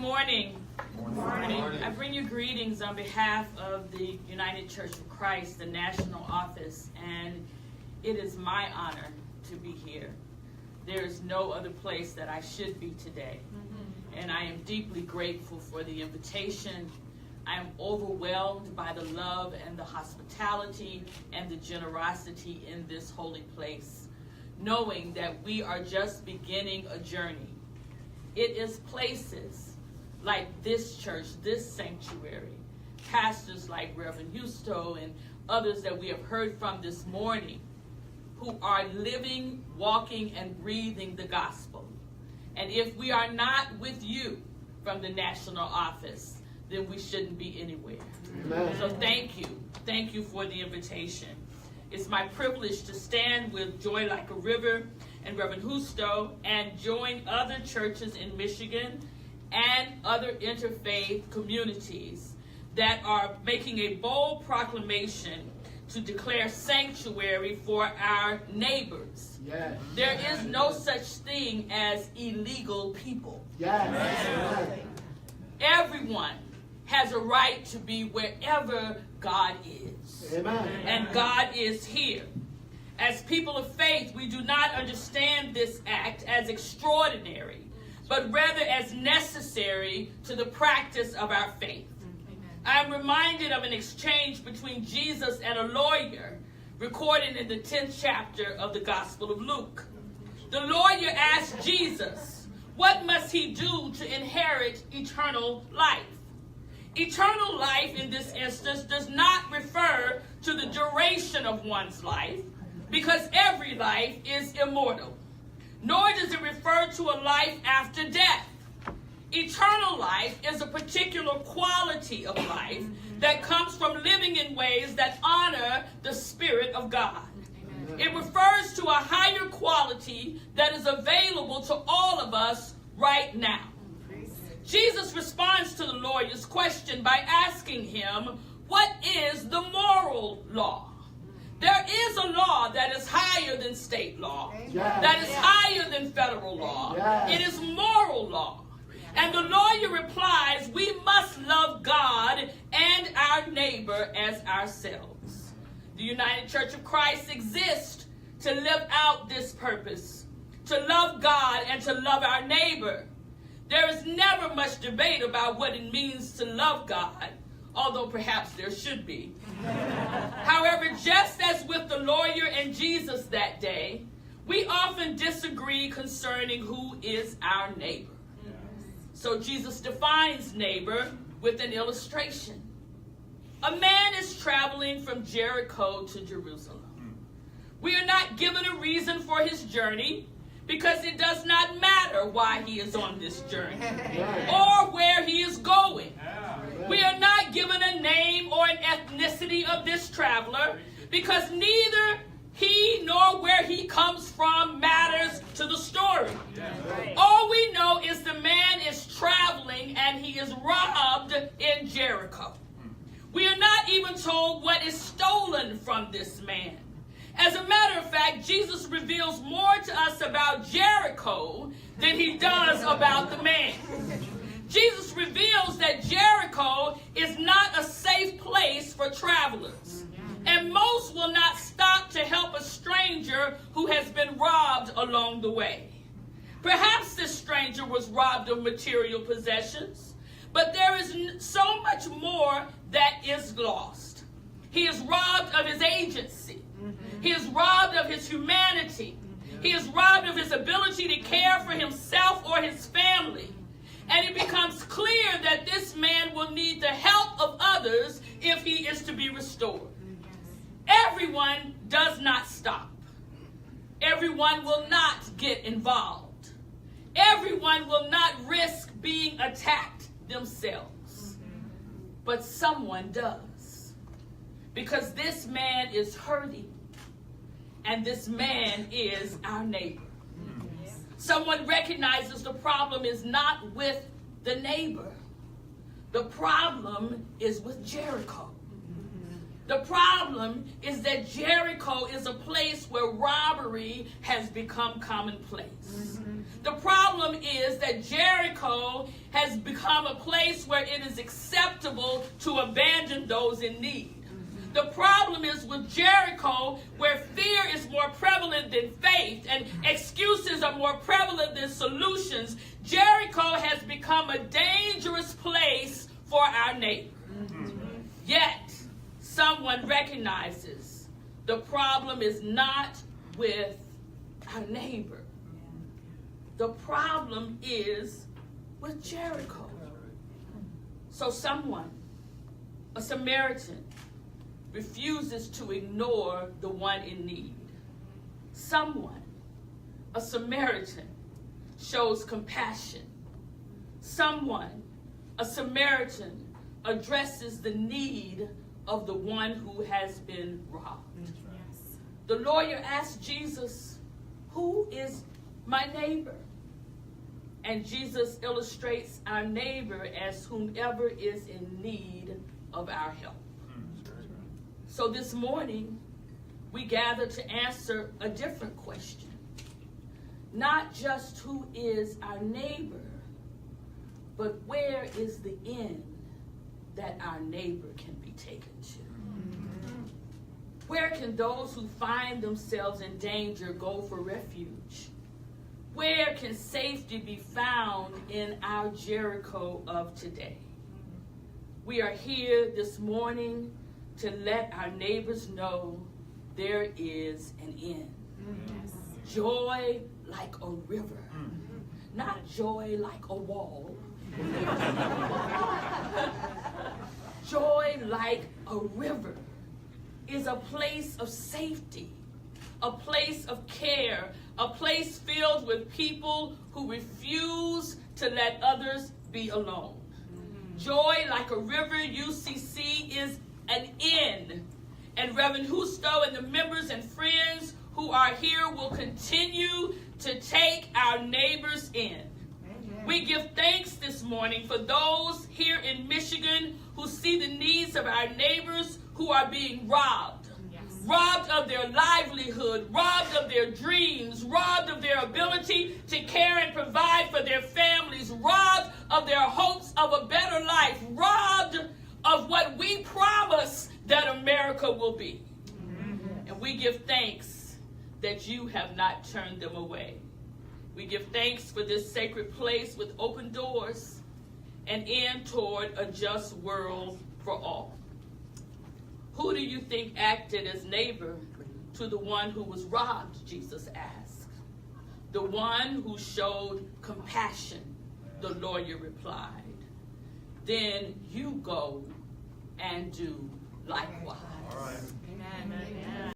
morning. Good morning. I bring you greetings on behalf of the United Church of Christ, the national office, and it is my honor to be here. There is no other place that I should be today, and I am deeply grateful for the invitation. I am overwhelmed by the love and the hospitality and the generosity in this holy place, knowing that we are just beginning a journey. It is places like this church, this sanctuary, pastors like Reverend Husto and others that we have heard from this morning who are living, walking, and breathing the gospel. And if we are not with you from the national office, then we shouldn't be anywhere. Amen. So thank you. Thank you for the invitation. It's my privilege to stand with Joy Like a River and Reverend Husto and join other churches in Michigan and other interfaith communities that are making a bold proclamation to declare sanctuary for our neighbors. Yes. There is no such thing as illegal people. Yes. Everyone has a right to be wherever God is. Amen. And God is here. As people of faith, we do not understand this act as extraordinary, but rather as necessary to the practice of our faith. I am reminded of an exchange between Jesus and a lawyer recorded in the 10th chapter of the Gospel of Luke. The lawyer asked Jesus, what must he do to inherit eternal life? Eternal life in this instance does not refer to the duration of one's life, because every life is immortal. Nor does it refer to a life after death. Eternal life is a particular quality of life that comes from living in ways that honor the Spirit of God. It refers to a higher quality that is available to all of us right now. Jesus responds to the lawyer's question by asking him, what is the moral law? There is a law that is higher than state law, that is higher than federal law. It is moral law. And the lawyer replies, we must love God and our neighbor as ourselves. The United Church of Christ exists to live out this purpose, to love God and to love our neighbor. There is never much debate about what it means to love God, although perhaps there should be. However, just as with the lawyer and Jesus that day, we often disagree concerning who is our neighbor. So Jesus defines neighbor with an illustration. A man is traveling from Jericho to Jerusalem. We are not given a reason for his journey because it does not matter why he is on this journey or where he is going. We are not given a name or an ethnicity of this traveler because neither he nor where he comes from matters to the story. All we know is the man is traveling and he is robbed in Jericho. We are not even told what is stolen from this man. As a matter of fact, Jesus reveals more to us about Jericho than he does about the man. Jesus reveals that Jericho is not a safe place for travelers, and most will not stop to help a stranger who has been robbed along the way. Perhaps this stranger was robbed of material possessions, but there is so much more that is lost. He is robbed of his agency. He is robbed of his humanity. He is robbed of his ability to care for himself or his family. And it becomes clear that this man will need the help of others if he is to be restored. Everyone does not stop. Everyone will not get involved. Everyone will not risk being attacked themselves. But someone does. Because this man is hurting. And this man is our neighbor. Someone recognizes the problem is not with the neighbor. The problem is with Jericho. The problem is that Jericho is a place where robbery has become commonplace. The problem is that Jericho has become a place where it is acceptable to abandon those in need. The problem is with Jericho, where fear is more prevalent than faith and excuses are more prevalent than solutions, Jericho has become a dangerous place for our neighbor. Yet, someone recognizes the problem is not with our neighbor. The problem is with Jericho. So someone, a Samaritan, refuses to ignore the one in need. Someone, a Samaritan, shows compassion. Someone, a Samaritan, addresses the need of the one who has been robbed. Yes. The lawyer asked Jesus, "Who is my neighbor?" And Jesus illustrates our neighbor as whomever is in need of our help. So this morning, we gather to answer a different question. Not just who is our neighbor, but where is the end that our neighbor can be taken to? Where can those who find themselves in danger go for refuge? Where can safety be found in our Jericho of today? We are here this morning to let our neighbors know there is an end. Joy like a river, not joy like a wall. Joy like a river is a place of safety, a place of care, a place filled with people who refuse to let others be alone. Joy like a river, UCC, is an inn. And Reverend Husto and the members and friends who are here will continue to take our neighbors in. Amen. We give thanks this morning for those here in Michigan who see the needs of our neighbors who are being robbed. Yes. Robbed of their livelihood, robbed of their dreams, robbed of their ability to care and provide for their families, robbed of their hopes of a better life, robbed of what we promise that America will be. And we give thanks that you have not turned them away. We give thanks for this sacred place with open doors and end toward a just world for all. Who do you think acted as neighbor to the one who was robbed, Jesus asked. The one who showed compassion, the lawyer replied. Then you go and do likewise. All right. Amen. Amen.